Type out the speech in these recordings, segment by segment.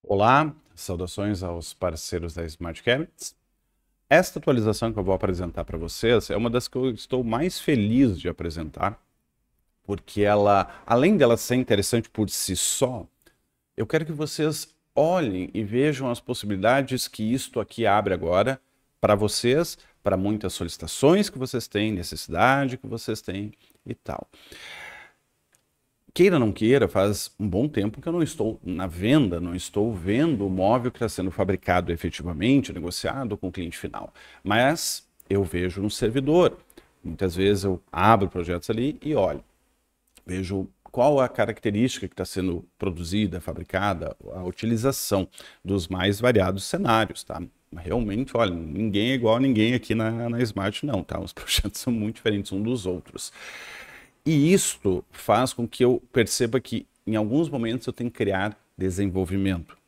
Olá, saudações aos parceiros da Smart Cabinets. Esta atualização que eu vou apresentar para vocês é uma das que eu estou mais feliz de apresentar, porque ela, além dela ser interessante por si só, eu quero que vocês olhem e vejam as possibilidades que isto aqui abre agora para vocês, para muitas solicitações que vocês têm, necessidade que vocês têm e tal. Queira ou não queira, faz um bom tempo que eu não estou na venda, não estou vendo o móvel que está sendo fabricado efetivamente, negociado com o cliente final. Mas eu vejo no servidor. Muitas vezes eu abro projetos ali e olho. Vejo qual a característica que está sendo produzida, fabricada, a utilização dos mais variados cenários, tá? Realmente, olha, ninguém é igual a ninguém aqui na Smart, não, tá? Os projetos são muito diferentes uns dos outros. E isto faz com que eu perceba que, em alguns momentos, eu tenho que criar desenvolvimento.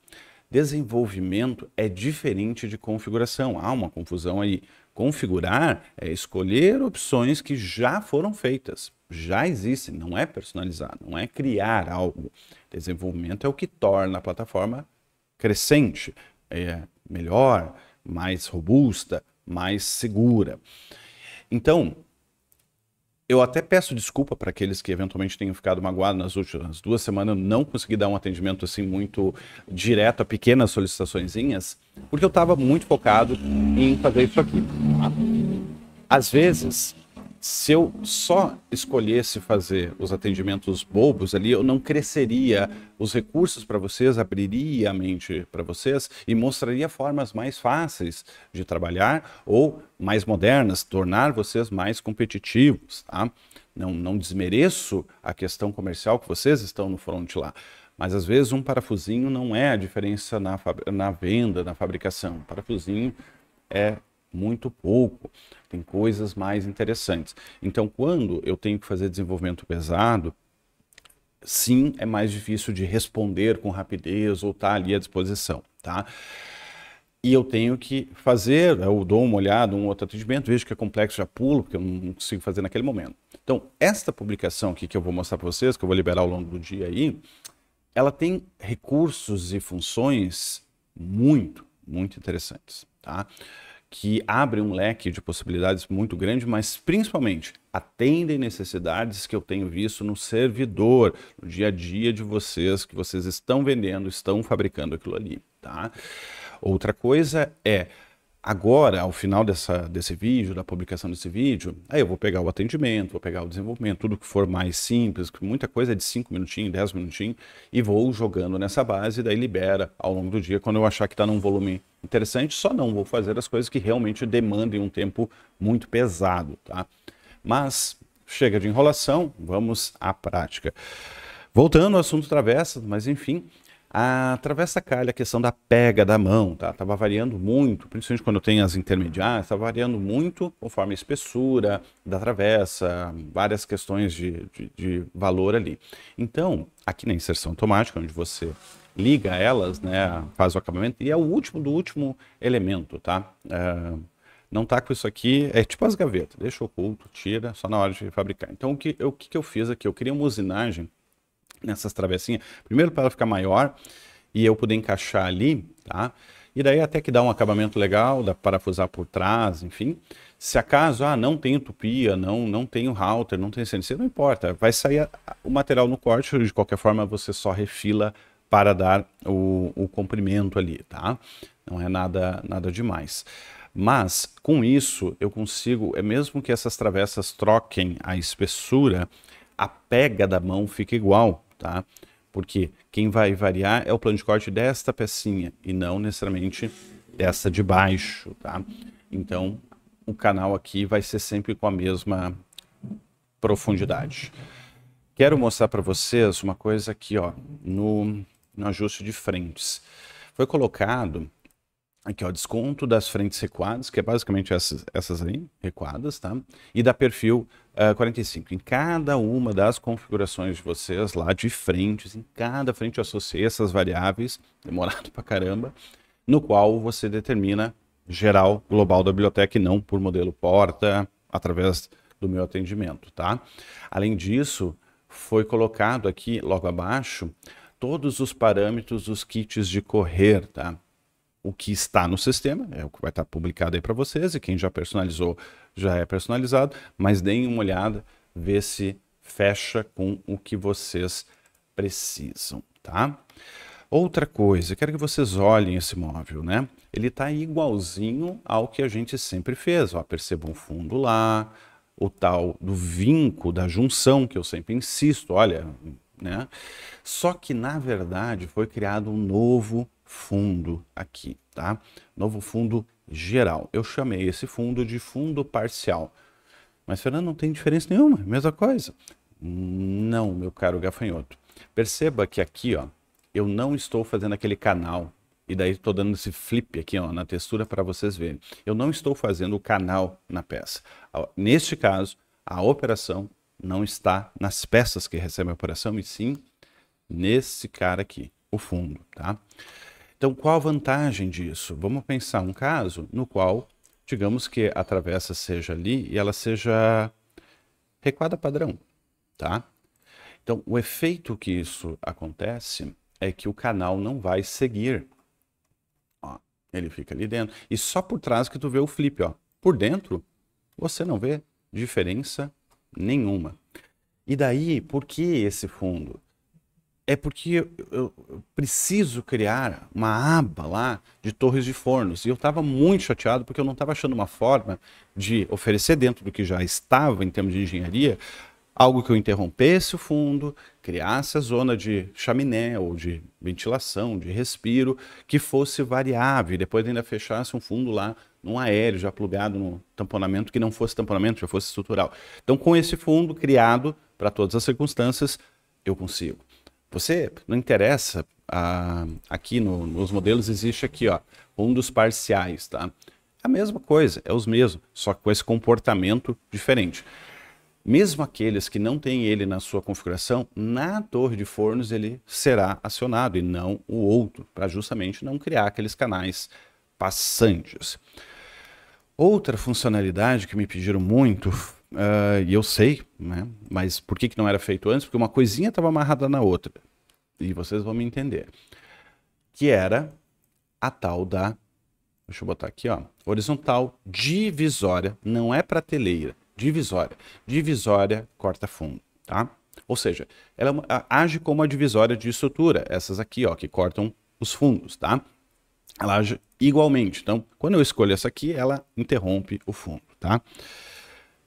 Desenvolvimento é diferente de configuração. Há uma confusão aí. Configurar é escolher opções que já foram feitas, já existem, não é personalizar, não é criar algo. Desenvolvimento é o que torna a plataforma crescente, melhor, mais robusta, mais segura. Então, eu até peço desculpa para aqueles que eventualmente tenham ficado magoados nas últimas 2 semanas, eu não consegui dar um atendimento assim muito direto a pequenas solicitaçõezinhas, porque eu estava muito focado em fazer isso aqui. Tá? Às vezes, se eu só escolhesse fazer os atendimentos bobos ali, eu não cresceria os recursos para vocês, abriria a mente para vocês e mostraria formas mais fáceis de trabalhar ou mais modernas, tornar vocês mais competitivos, tá? Não desmereço a questão comercial que vocês estão no front lá, mas às vezes um parafusinho não é a diferença na venda, na fabricação. Um parafusinho é muito pouco, tem coisas mais interessantes. Então, quando eu tenho que fazer desenvolvimento pesado, sim, é mais difícil de responder com rapidez ou estar ali à disposição, tá? E eu tenho que fazer, eu dou uma olhada, um outro atendimento, vejo que é complexo, já pulo, porque eu não consigo fazer naquele momento. Então, esta publicação aqui que eu vou mostrar para vocês, que eu vou liberar ao longo do dia aí, ela tem recursos e funções muito interessantes, tá? Que abrem um leque de possibilidades muito grande, mas principalmente atendem necessidades que eu tenho visto no servidor, no dia a dia de vocês, que vocês estão vendendo, estão fabricando aquilo ali, tá? Outra coisa é, agora, ao final desse vídeo, da publicação desse vídeo, aí eu vou pegar o atendimento, vou pegar o desenvolvimento, tudo que for mais simples, muita coisa é de 5 minutinhos, 10 minutinhos, e vou jogando nessa base, daí libera ao longo do dia, quando eu achar que está num volume interessante, só não vou fazer as coisas que realmente demandem um tempo muito pesado, tá? Mas chega de enrolação, vamos à prática. Voltando ao assunto travessas, mas enfim, a travessa calha, a questão da pega da mão, tá? Tava variando muito, principalmente quando tem as intermediárias, estava variando muito conforme a espessura da travessa, várias questões de valor ali. Então, aqui na inserção automática, onde você liga elas, né, faz o acabamento, e é o último do último elemento, tá? Não tá com isso aqui, é tipo as gavetas, deixa oculto, tira, só na hora de fabricar. Então, o que eu fiz aqui? Eu queria uma usinagem nessas travessinhas, primeiro para ela ficar maior e eu poder encaixar ali, tá? E daí até que dá um acabamento legal, dá para parafusar por trás, enfim. Se acaso, não tem utopia, não tem o router, não tem CNC, não importa, vai sair o material no corte, de qualquer forma você só refila para dar o comprimento ali, tá? Não é nada demais. Mas, com isso, eu consigo, mesmo que essas travessas troquem a espessura, a pega da mão fica igual, tá? Porque quem vai variar é o plano de corte desta pecinha e não necessariamente dessa de baixo, tá? Então, o canal aqui vai ser sempre com a mesma profundidade. Quero mostrar para vocês uma coisa aqui, ó, no ajuste de frentes. Foi colocado aqui, ó, desconto das frentes recuadas, que é basicamente essas aí, recuadas, tá? E da perfil 45. Em cada uma das configurações de vocês lá de frentes, em cada frente eu associei essas variáveis, demorado pra caramba, no qual você determina geral global da biblioteca e não por modelo porta, através do meu atendimento, tá? Além disso, foi colocado aqui, logo abaixo, todos os parâmetros dos kits de correr, tá? O que está no sistema, é o que vai estar publicado aí para vocês, e quem já personalizou, já é personalizado, mas deem uma olhada, vê se fecha com o que vocês precisam, tá? Outra coisa, eu quero que vocês olhem esse móvel, né? Ele está igualzinho ao que a gente sempre fez, ó, percebam um fundo lá, o tal do vinco, da junção, que eu sempre insisto, olha, né? Só que, na verdade, foi criado um novo fundo aqui, tá? Novo fundo geral. Eu chamei esse fundo de fundo parcial. Mas, Fernando, não tem diferença nenhuma, mesma coisa. Não, meu caro gafanhoto. Perceba que aqui, ó, eu não estou fazendo aquele canal, e daí estou dando esse flip aqui, ó, na textura para vocês verem. Eu não estou fazendo o canal na peça. Neste caso, a operação não está nas peças que recebem a operação, e sim nesse cara aqui, o fundo, tá? Então, qual a vantagem disso? Vamos pensar um caso no qual, digamos que a travessa seja ali e ela seja recuada padrão, tá? Então, o efeito que isso acontece é que o canal não vai seguir. Ó, ele fica ali dentro. E só por trás que tu vê o flip, ó. Por dentro, você não vê diferença nenhuma. E daí, por que esse fundo? É porque eu preciso criar uma aba lá de torres de fornos. E eu estava muito chateado porque eu não estava achando uma forma de oferecer dentro do que já estava em termos de engenharia, algo que eu interrompesse o fundo, criasse a zona de chaminé ou de ventilação, de respiro, que fosse variável, e depois ainda fechasse um fundo lá num aéreo já plugado no tamponamento, que não fosse tamponamento, já fosse estrutural. Então, com esse fundo criado para todas as circunstâncias, eu consigo. Você, não interessa, aqui nos modelos existe aqui, ó, fundos parciais, tá? A mesma coisa, é os mesmos, só que com esse comportamento diferente. Mesmo aqueles que não têm ele na sua configuração, na torre de fornos ele será acionado e não o outro, para justamente não criar aqueles canais passantes. Outra funcionalidade que me pediram muito, e eu sei, né, mas por que não era feito antes? Porque uma coisinha estava amarrada na outra, e vocês vão me entender, que era a tal da, deixa eu botar aqui, ó, horizontal divisória, não é prateleira, divisória corta-fundo, tá? Ou seja, ela age como a divisória de estrutura, essas aqui, ó, que cortam os fundos, tá? Ela age igualmente. Então, quando eu escolho essa aqui, ela interrompe o fundo, tá?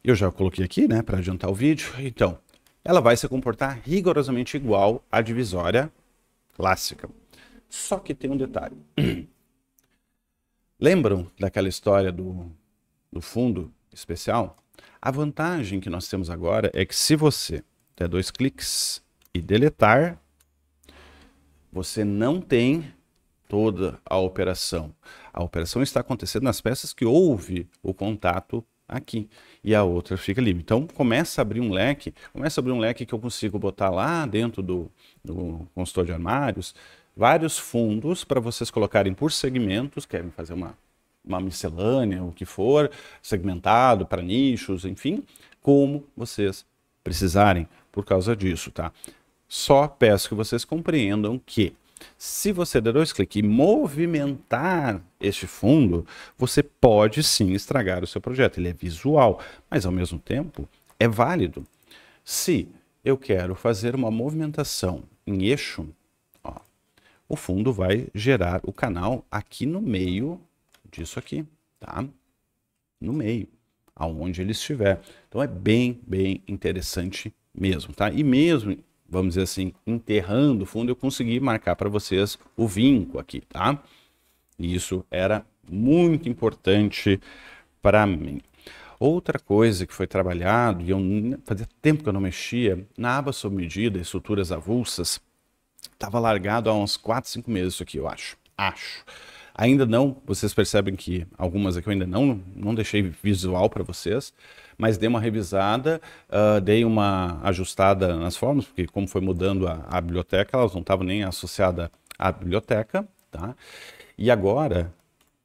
Eu já coloquei aqui, né, para adiantar o vídeo. Então, ela vai se comportar rigorosamente igual à divisória clássica. Só que tem um detalhe. Lembram daquela história do fundo especial? A vantagem que nós temos agora é que se você der 2 cliques e deletar, você não tem toda a operação. A operação está acontecendo nas peças que houve o contato aqui, e a outra fica livre. Então começa a abrir um leque, que eu consigo botar lá dentro do consultor de armários, vários fundos para vocês colocarem por segmentos, querem fazer uma miscelânea, o que for, segmentado para nichos, enfim, como vocês precisarem por causa disso, tá? Só peço que vocês compreendam que se você der 2 cliques e movimentar este fundo, você pode sim estragar o seu projeto. Ele é visual, mas ao mesmo tempo é válido. Se eu quero fazer uma movimentação em eixo, ó, o fundo vai gerar o canal aqui no meio disso aqui, tá? No meio, aonde ele estiver. Então é bem interessante mesmo, tá? E mesmo, vamos dizer assim, enterrando o fundo, eu consegui marcar para vocês o vinco aqui, tá? E isso era muito importante para mim. Outra coisa que foi trabalhado, e fazia tempo que eu não mexia, na aba sob medida, estruturas avulsas, estava largado há uns 4, 5 meses isso aqui, eu acho. Ainda não, vocês percebem que algumas aqui eu ainda não deixei visual para vocês, mas dei uma revisada, dei uma ajustada nas formas, porque como foi mudando a biblioteca, elas não estavam nem associadas à biblioteca, tá? E agora,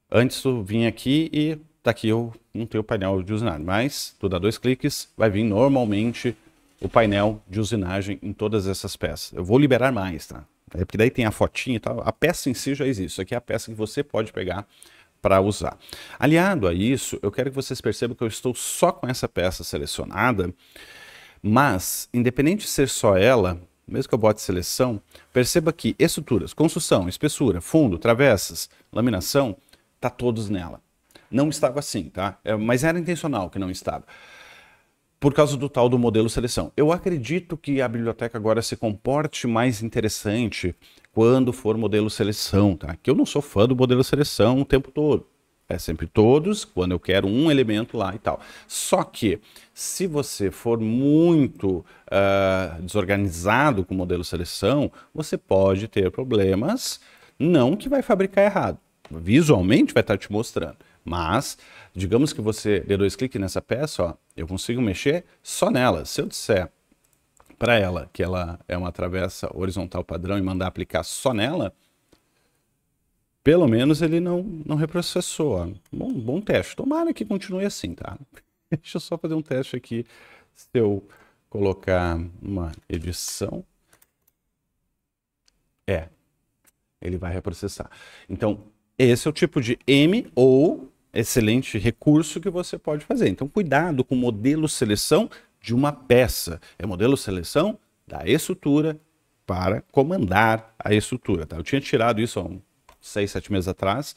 antes eu vim aqui e tá aqui eu não tenho o painel de usinagem, mas tu dá 2 cliques, vai vir normalmente o painel de usinagem em todas essas peças. Eu vou liberar mais, tá? É porque daí tem a fotinha e tal. A peça em si já existe. Isso aqui é a peça que você pode pegar para usar. Aliado a isso, eu quero que vocês percebam que eu estou só com essa peça selecionada, mas, independente de ser só ela, mesmo que eu bote seleção, perceba que estruturas, construção, espessura, fundo, travessas, laminação, tá todos nela. Não estava assim, tá? Mas era intencional que não estava. Por causa do tal do modelo seleção. Eu acredito que a biblioteca agora se comporte mais interessante quando for modelo seleção, tá? Que eu não sou fã do modelo seleção o tempo todo. É sempre todos, quando eu quero um elemento lá e tal. Só que, se você for muito desorganizado com o modelo seleção, você pode ter problemas, não que vai fabricar errado. Visualmente vai estar te mostrando. Mas, digamos que você dê 2 cliques nessa peça, ó, eu consigo mexer só nela. Se eu disser para ela que ela é uma travessa horizontal padrão e mandar aplicar só nela, pelo menos ele não reprocessou. Ó. Bom teste. Tomara que continue assim, tá? Deixa eu só fazer um teste aqui. Se eu colocar uma edição, ele vai reprocessar. Então, esse é o tipo de M ou excelente recurso que você pode fazer. Então, cuidado com o modelo seleção de uma peça. É modelo seleção da estrutura para comandar a estrutura. Tá? Eu tinha tirado isso há uns 6, 7 meses atrás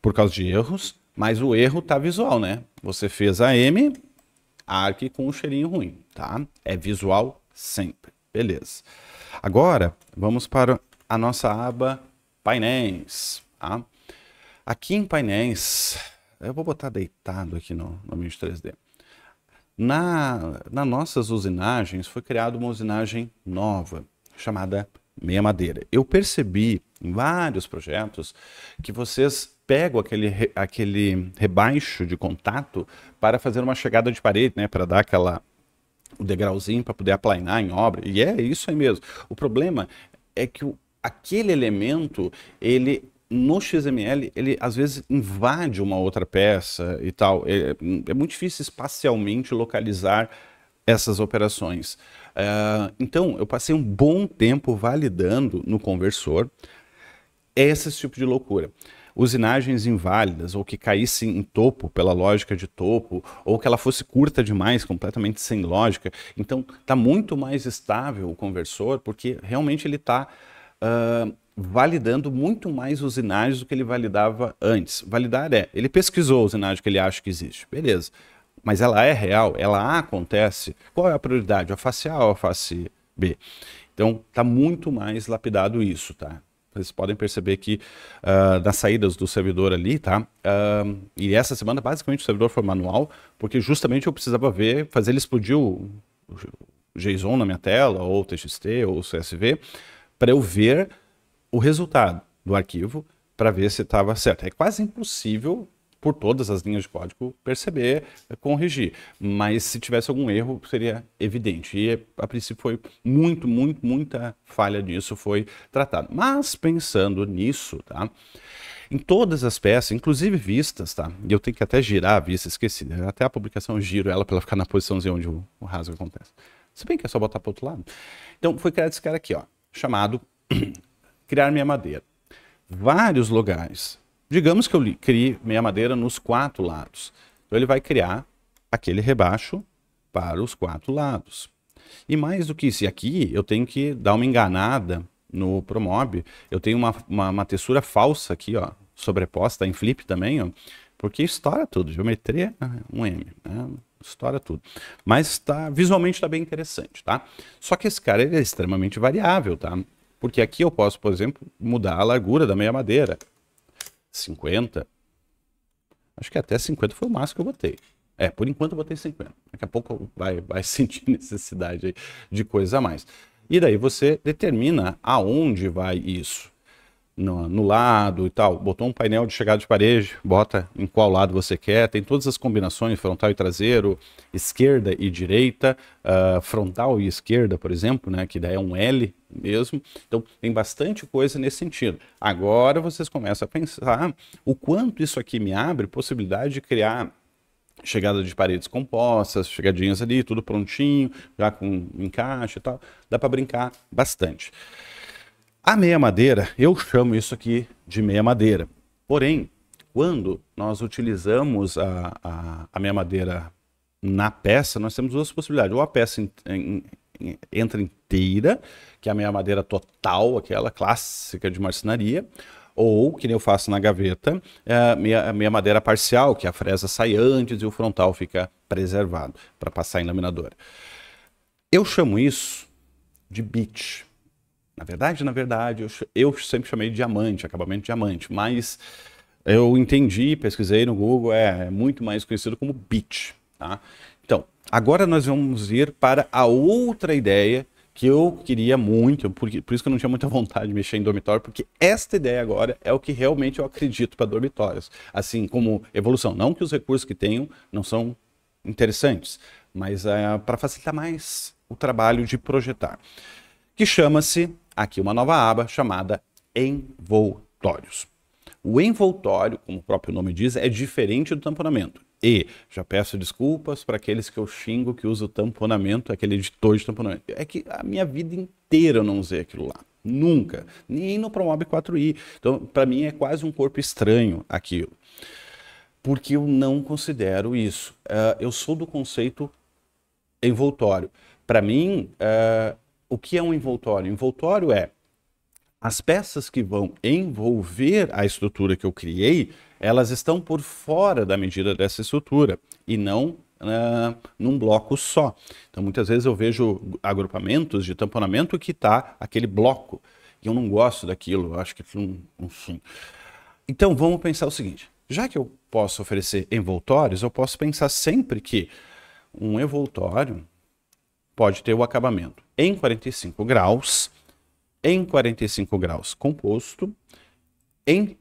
por causa de erros, mas o erro tá visual, né? Você fez a M, arque com um cheirinho ruim, tá? É visual sempre. Beleza. Agora, vamos para a nossa aba painéis, tá? Aqui em painéis, eu vou botar deitado aqui no Mix 3D. Nas nossas usinagens, foi criada uma usinagem nova, chamada Meia Madeira. Eu percebi em vários projetos que vocês pegam aquele rebaixo de contato para fazer uma chegada de parede, né? Para dar o degrauzinho para poder aplainar em obra. E é isso aí mesmo. O problema é que aquele elemento, no XML, ele às vezes invade uma outra peça e tal. É muito difícil espacialmente localizar essas operações. Então, eu passei um bom tempo validando no conversor esse tipo de loucura. Usinagens inválidas, ou que caíssem em topo, pela lógica de topo, ou que ela fosse curta demais, completamente sem lógica. Então, está muito mais estável o conversor, porque realmente ele está validando muito mais usinagens do que ele validava antes. Validar ele pesquisou a usinagem que ele acha que existe, beleza. Mas ela é real, ela acontece. Qual é a prioridade? A face A ou a face B? Então, está muito mais lapidado isso, tá? Vocês podem perceber que nas saídas do servidor ali, tá? E essa semana, basicamente, o servidor foi manual, porque justamente eu precisava fazer ele explodir o JSON na minha tela, ou o TXT, ou o CSV, para eu ver o resultado do arquivo, para ver se estava certo. É quase impossível, por todas as linhas de código, perceber, corrigir. Mas se tivesse algum erro, seria evidente. E a princípio foi muita falha nisso foi tratado. Mas pensando nisso, tá? Em todas as peças, inclusive vistas, tá? E eu tenho que até girar a vista, esqueci. Até a publicação eu giro ela para ela ficar na posiçãozinha onde o rasgo acontece. Se bem que é só botar para o outro lado. Então foi criado esse cara aqui, ó, chamado Criar Meia Madeira. Vários lugares. Digamos que eu crie Meia Madeira nos 4 lados. Então ele vai criar aquele rebaixo para os 4 lados. E mais do que isso, e aqui eu tenho que dar uma enganada no Promob. Eu tenho uma textura falsa aqui, ó, sobreposta em flip também, ó, porque estoura tudo. Geometria, um M, né? Estoura tudo. Mas visualmente está bem interessante, tá? Só que esse cara ele é extremamente variável, tá? Porque aqui eu posso, por exemplo, mudar a largura da meia madeira. 50. Acho que até 50 foi o máximo que eu botei. Por enquanto eu botei 50. Daqui a pouco vai sentir necessidade aí de coisa a mais. E daí você determina aonde vai isso. No lado e tal. Botou um painel de chegada de parede, bota em qual lado você quer. Tem todas as combinações, frontal e traseiro, esquerda e direita, frontal e esquerda, por exemplo, né, que daí é um L mesmo. Então tem bastante coisa nesse sentido. Agora vocês começam a pensar o quanto isso aqui me abre possibilidade de criar chegada de paredes compostas, chegadinhas ali, tudo prontinho, já com encaixe e tal. Dá para brincar bastante. A meia madeira, eu chamo isso aqui de meia madeira. Porém, quando nós utilizamos a meia madeira na peça, nós temos duas possibilidades. Ou a peça entra inteira, que é a meia madeira total, aquela clássica de marcenaria, ou, que nem eu faço na gaveta, a meia madeira parcial, que a fresa sai antes e o frontal fica preservado para passar em laminadora. Eu chamo isso de bit. Na verdade, eu sempre chamei de diamante, acabamento de diamante, mas eu entendi, pesquisei no Google, é muito mais conhecido como bit. Tá? Então, agora nós vamos ir para a outra ideia que eu queria muito, por isso que eu não tinha muita vontade de mexer em dormitório, porque esta ideia agora é o que realmente eu acredito para dormitórios, assim como evolução. Não que os recursos que tenham não são interessantes, mas para facilitar mais o trabalho de projetar, que chama-se, aqui uma nova aba chamada envoltórios. O envoltório, como o próprio nome diz, é diferente do tamponamento. E já peço desculpas para aqueles que eu xingo que usam o tamponamento, aquele editor de tamponamento. É que a minha vida inteira eu não usei aquilo lá. Nunca. Nem no Promob 4i. Então, para mim é quase um corpo estranho aquilo. Porque eu não considero isso. Eu sou do conceito envoltório. Para mim, o que é um envoltório? Envoltório é as peças que vão envolver a estrutura que eu criei, elas estão por fora da medida dessa estrutura e não num bloco só. Então, muitas vezes eu vejo agrupamentos de tamponamento que está aquele bloco e eu não gosto daquilo, eu acho que enfim. Então, vamos pensar o seguinte, já que eu posso oferecer envoltórios, eu posso pensar sempre que um envoltório pode ter o acabamento em 45 graus, em 45 graus composto, em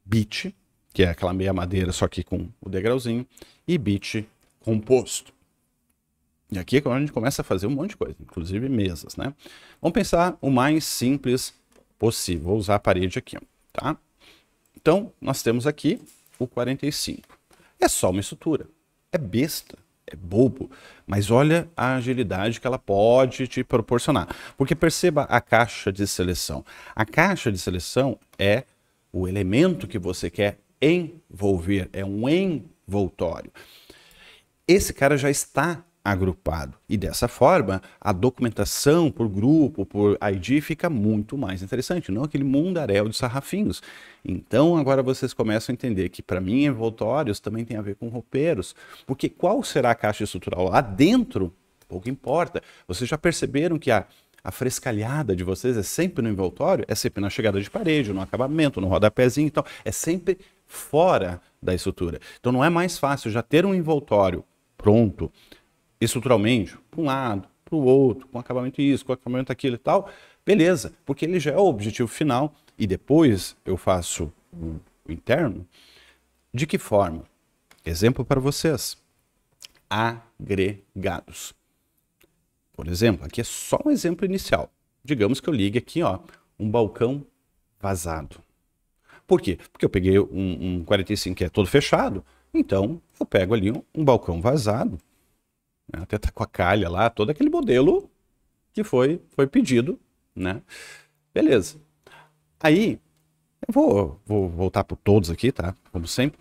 bit, que é aquela meia madeira só que com o degrauzinho, e bit composto. E aqui é quando a gente começa a fazer um monte de coisa, inclusive mesas, né? Vamos pensar o mais simples possível. Vou usar a parede aqui, tá? Então, nós temos aqui o 45. É só uma estrutura. É besta. É bobo, mas olha a agilidade que ela pode te proporcionar. Porque perceba a caixa de seleção. A caixa de seleção é o elemento que você quer envolver, é um envoltório. Esse cara já está agrupado e dessa forma a documentação por grupo, por ID fica muito mais interessante, não aquele mundaréu de sarrafinhos. Então agora vocês começam a entender que para mim envoltórios também tem a ver com roupeiros, porque qual será a caixa estrutural lá dentro? Pouco importa. Vocês já perceberam que a frescalhada de vocês é sempre no envoltório, é sempre na chegada de parede, no acabamento, no rodapézinho e tal, é sempre fora da estrutura. Então não é mais fácil já ter um envoltório pronto estruturalmente, para um lado, para o outro, com acabamento isso, com acabamento aquilo e tal, beleza, porque ele já é o objetivo final e depois eu faço o interno. De que forma? Exemplo para vocês. Agregados. Por exemplo, aqui é só um exemplo inicial. Digamos que eu ligue aqui, ó, um balcão vazado. Por quê? Porque eu peguei um 45 que é todo fechado, então eu pego ali um balcão vazado, até tá com a calha lá, todo aquele modelo que foi pedido, né? Beleza. Aí, eu vou voltar por todos aqui, tá? Como sempre.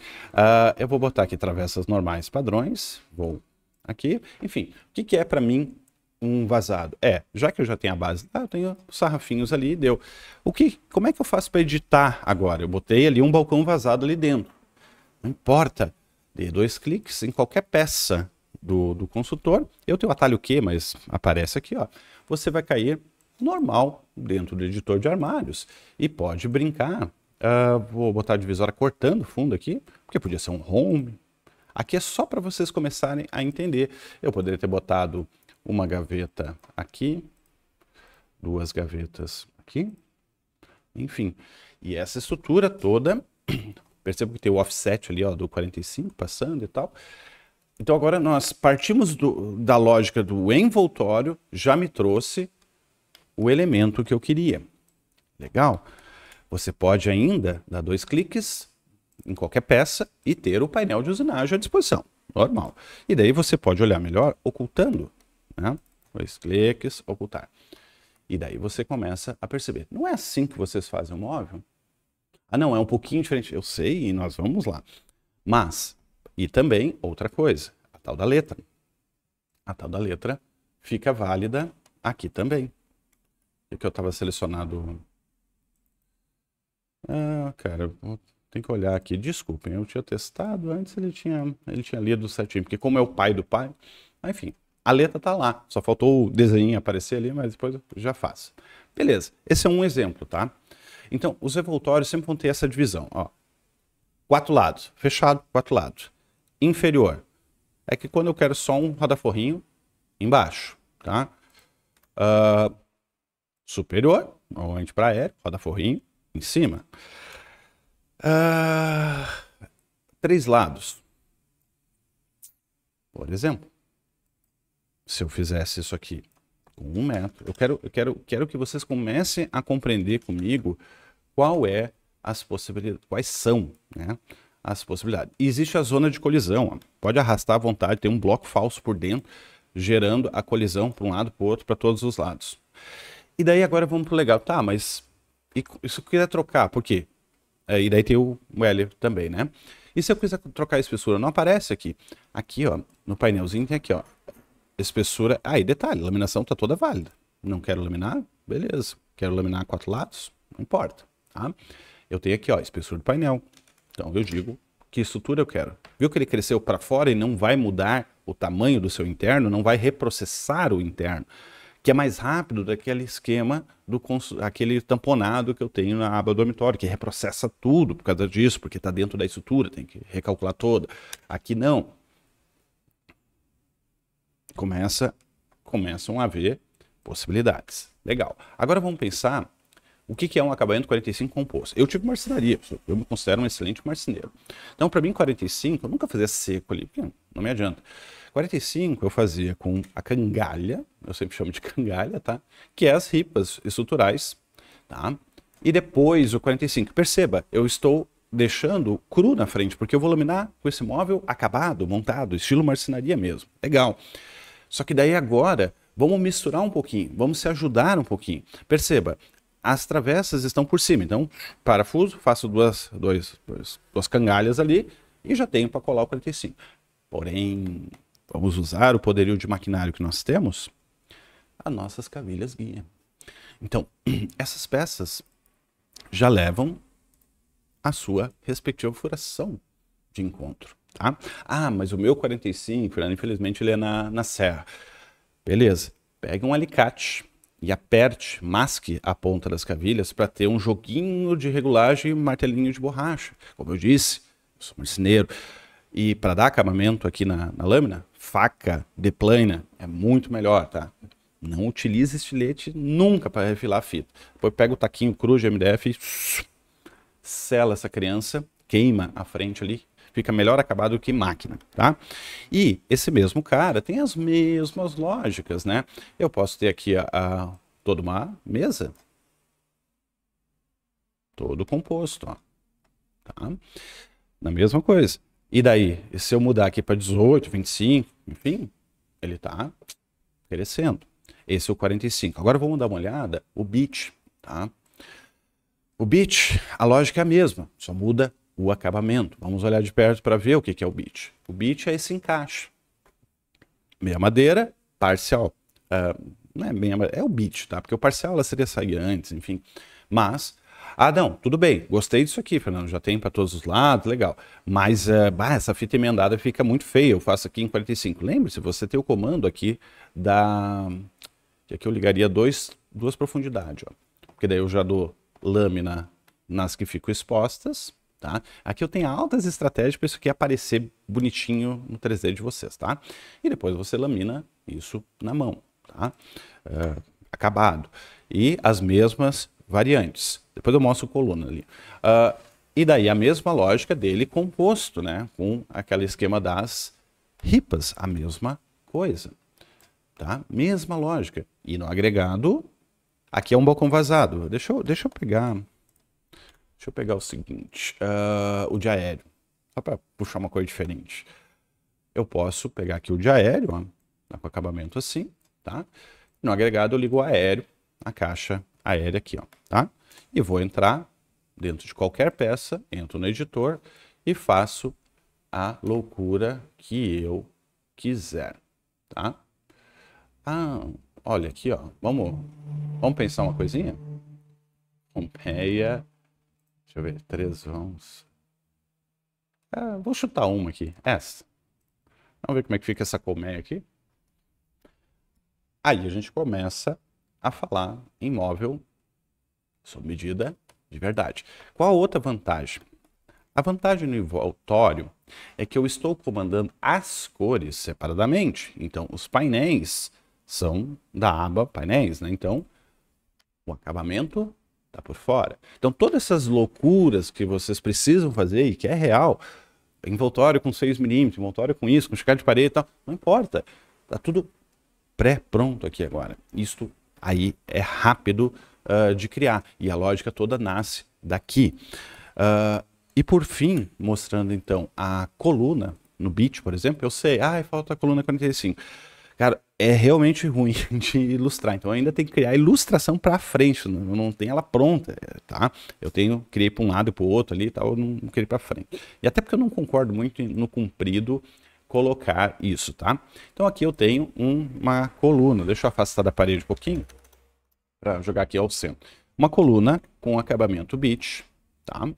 Eu vou botar aqui travessas normais padrões, vou aqui. Enfim, o que é para mim um vazado? Já que eu já tenho a base, eu tenho os sarrafinhos ali, deu. Como é que eu faço para editar agora? Eu botei ali um balcão vazado ali dentro. Não importa, dê 2 cliques em qualquer peça do consultor, eu tenho o atalho Q, mas aparece aqui, ó. Você vai cair normal dentro do editor de armários e pode brincar. Vou botar a divisória cortando o fundo aqui, porque podia ser um home. Aqui é só para vocês começarem a entender. Eu poderia ter botado uma gaveta aqui, 2 gavetas aqui, enfim. E essa estrutura toda, percebo que tem o offset ali, ó, do 45 passando e tal. Então agora nós partimos da lógica do envoltório, já me trouxe o elemento que eu queria. Legal? Você pode ainda dar 2 cliques em qualquer peça e ter o painel de usinagem à disposição. Normal. E daí você pode olhar melhor ocultando, né? 2 cliques, ocultar. E daí você começa a perceber. Não é assim que vocês fazem o móvel? Ah, não, é um pouquinho diferente. Eu sei e nós vamos lá. Mas, e também outra coisa, a tal da letra. A tal da letra fica válida aqui também. O que eu estava selecionado... Ah, cara, tem que olhar aqui. Desculpem, eu tinha testado antes, ele tinha lido certinho. Porque como é o pai do pai, enfim, a letra tá lá. Só faltou o desenho aparecer ali, mas depois eu já faço. Beleza, esse é um exemplo, tá? Então, os revoltórios sempre vão ter essa divisão, ó. 4 lados, fechado, 4 lados. Inferior, é que quando eu quero só um rodaforrinho, embaixo, tá? Superior, normalmente para aéreo, rodaforrinho, em cima. 3 lados. Por exemplo, se eu fizesse isso aqui com 1 metro, eu quero que vocês comecem a compreender comigo as possibilidades, quais são, né, as possibilidades. E existe a zona de colisão, ó. Pode arrastar à vontade, tem um bloco falso por dentro, gerando a colisão para um lado, para o outro, para todos os lados. E daí agora vamos para o legal. Tá, mas e se eu quiser trocar, por quê? E daí tem o L também, né? E se eu quiser trocar a espessura? Não aparece aqui. Aqui, ó, no painelzinho tem aqui, ó, espessura. E detalhe, a laminação tá toda válida. Não quero laminar? Beleza. Quero laminar 4 lados? Não importa, tá? Eu tenho aqui, ó, espessura do painel. Então eu digo que estrutura eu quero. Viu que ele cresceu para fora e não vai mudar o tamanho do seu interno, não vai reprocessar o interno, que é mais rápido daquele esquema aquele tamponado que eu tenho na aba do dormitório, que reprocessa tudo por causa disso, porque está dentro da estrutura, tem que recalcular toda. Aqui não. Começam a haver possibilidades. Legal. Agora vamos pensar o que é um acabamento 45 composto. Eu tive marcenaria, eu me considero um excelente marceneiro. Então, para mim, 45, eu nunca fazia seco ali, porque não me adianta. 45 eu fazia com a cangalha, eu sempre chamo de cangalha, tá? Que é as ripas estruturais, tá? E depois o 45. Perceba, eu estou deixando cru na frente, porque eu vou laminar com esse móvel acabado, montado, estilo marcenaria mesmo. Legal. Só que daí agora, vamos misturar um pouquinho, vamos se ajudar um pouquinho. Perceba, as travessas estão por cima, então, parafuso, faço duas cangalhas ali e já tenho para colar o 45. Porém, vamos usar o poderio de maquinário que nós temos, as nossas cavilhas guia. Então, essas peças já levam a sua respectiva furação de encontro, tá? Mas o meu 45, infelizmente, ele é na serra. Beleza, pega um alicate e aperte, masque a ponta das cavilhas para ter um joguinho de regulagem e martelinho de borracha. Como eu disse, eu sou marceneiro. E para dar acabamento aqui na lâmina, faca de plana é muito melhor, tá? Não utilize estilete nunca para refilar a fita. Depois pega o taquinho cru de MDF e sela essa criança, queima a frente ali, fica melhor acabado do que máquina, tá? E esse mesmo cara tem as mesmas lógicas, né? Eu posso ter aqui toda uma mesa, todo composto, ó, tá? Na mesma coisa. E daí, se eu mudar aqui para 18, 25, enfim, ele tá crescendo. Esse é o 45. Agora vamos dar uma olhada, o bit, tá? O bit, a lógica é a mesma, só muda o acabamento. Vamos olhar de perto para ver o que é o bit. O bit é esse encaixe. Meia madeira, parcial. Não é meia madeira, é o bit, tá? Porque o parcial ela seria sair antes, enfim. Mas, não, tudo bem, gostei disso aqui, Fernando, já tem para todos os lados, legal. Mas, essa fita emendada fica muito feia, eu faço aqui em 45. Lembre-se, você tem o comando aqui que aqui eu ligaria duas profundidades, ó. Porque daí eu já dou lâmina nas que ficam expostas, tá? Aqui eu tenho altas estratégias para isso aqui aparecer bonitinho no 3D de vocês, tá? E depois você lamina isso na mão, tá? Acabado. E as mesmas variantes. Depois eu mostro a coluna ali. E daí a mesma lógica dele composto, né? Com aquele esquema das ripas, a mesma coisa, tá? Mesma lógica. E no agregado, aqui é um balcão vazado. Deixa eu pegar o seguinte, o de aéreo, só para puxar uma coisa diferente. Eu posso pegar aqui o de aéreo, ó, com acabamento assim, tá? No agregado eu ligo o aéreo a caixa aérea aqui, ó, tá? E vou entrar dentro de qualquer peça, entro no editor e faço a loucura que eu quiser, tá? Ah, olha aqui, ó, vamos pensar uma coisinha? Pompeia, deixa eu ver, 3 vamos... vou chutar uma aqui, essa. Vamos ver como é que fica essa colmeia aqui. Aí a gente começa a falar em móvel sob medida de verdade. Qual a outra vantagem? A vantagem no envoltório é que eu estou comandando as cores separadamente. Então, os painéis são da aba painéis, né? Então, o acabamento está por fora. Então, todas essas loucuras que vocês precisam fazer e que é real, envoltório com 6 mm, envoltório com isso, com chiclete de parede e tal, não importa. Está tudo pré-pronto aqui agora. Isto aí é rápido de criar. E a lógica toda nasce daqui. E por fim, mostrando então a coluna no Beach, por exemplo, eu sei, falta a coluna 45. Cara, é realmente ruim de ilustrar, então eu ainda tenho que criar a ilustração para frente, não tem ela pronta, tá? Criei para um lado e para o outro ali e tal, eu não criei para frente. E até porque eu não concordo muito no comprido colocar isso, tá? Então aqui eu tenho uma coluna, deixa eu afastar da parede um pouquinho, para jogar aqui ao centro. Uma coluna com acabamento Beach, tá?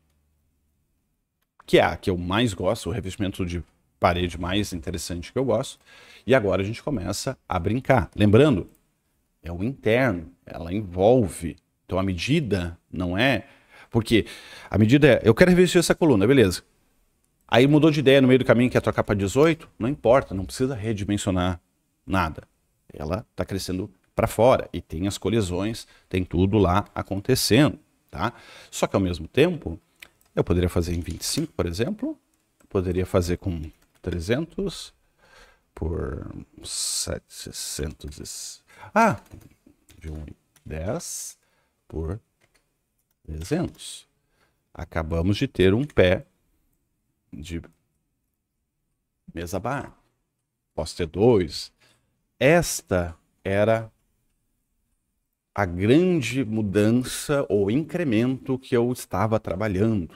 Que é a que eu mais gosto, o revestimento de parede mais interessante que eu gosto. E agora a gente começa a brincar. Lembrando, é o interno, ela envolve. Então a medida não é... Porque a medida é, eu quero revestir essa coluna, beleza. Aí mudou de ideia no meio do caminho, quer trocar para 18, não importa, não precisa redimensionar nada. Ela está crescendo para fora e tem as colisões, tem tudo lá acontecendo, tá? Só que ao mesmo tempo, eu poderia fazer em 25, por exemplo, poderia fazer com 300 por 700, de 10 por 300. Acabamos de ter um pé de mesa bar. Posso ter 2. Esta era a grande mudança ou incremento que eu estava trabalhando.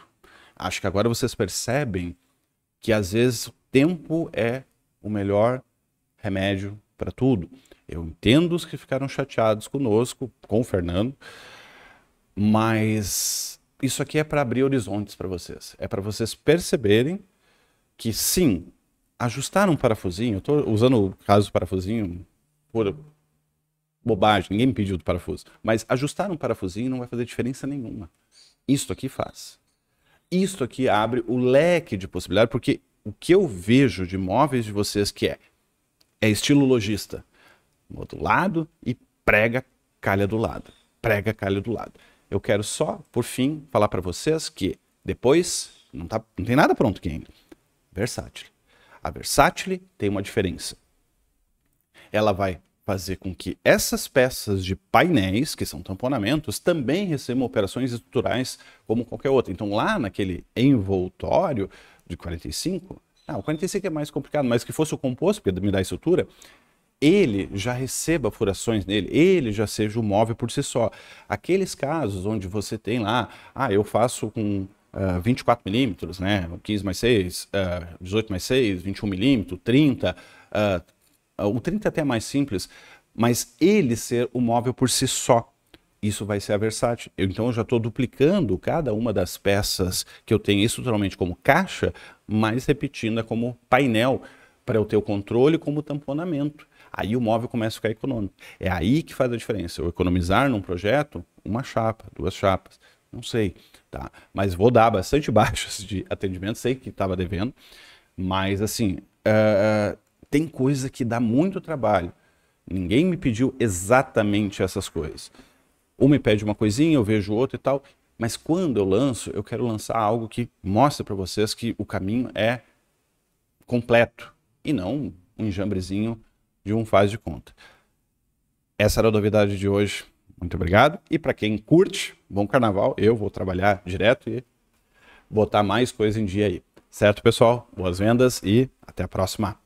Acho que agora vocês percebem que às vezes o tempo é o melhor remédio para tudo. Eu entendo os que ficaram chateados conosco, com o Fernando, mas isso aqui é para abrir horizontes para vocês. É para vocês perceberem que sim, ajustar um parafusinho, eu estou usando o caso do parafusinho por bobagem, ninguém me pediu do parafuso, mas ajustar um parafusinho não vai fazer diferença nenhuma. Isto aqui faz. Isto aqui abre o leque de possibilidades, porque o que eu vejo de móveis de vocês que é estilo lojista, modulado e prega calha do lado, prega calha do lado. Eu quero só, por fim, falar para vocês que depois não tem nada pronto aqui ainda. Versátil. A Versátil tem uma diferença. Ela vai fazer com que essas peças de painéis, que são tamponamentos, também recebam operações estruturais como qualquer outra. Então lá naquele envoltório de 45, o 45 é mais complicado, mas que fosse o composto, porque me dá estrutura, ele já receba furações nele, ele já seja o móvel por si só. Aqueles casos onde você tem lá, eu faço com 24 milímetros, né, 15 mais 6, 18 mais 6, 21 milímetros, 30, o 30 até é mais simples, mas ele ser o móvel por si só, isso vai ser a Versátil. Então eu já estou duplicando cada uma das peças que eu tenho estruturalmente como caixa, mas repetindo como painel, para eu ter o controle como tamponamento. Aí o móvel começa a ficar econômico. É aí que faz a diferença. Eu economizar num projeto, uma chapa, 2 chapas, não sei, tá? Mas vou dar bastante baixas de atendimento, sei que estava devendo, mas assim, tem coisa que dá muito trabalho. Ninguém me pediu exatamente essas coisas. Um me pede uma coisinha, eu vejo outra e tal, mas quando eu lanço, eu quero lançar algo que mostre para vocês que o caminho é completo e não um enjambrezinho de um faz de conta. Essa era a novidade de hoje. Muito obrigado. E para quem curte, bom carnaval. Eu vou trabalhar direto e botar mais coisa em dia aí. Certo, pessoal? Boas vendas e até a próxima.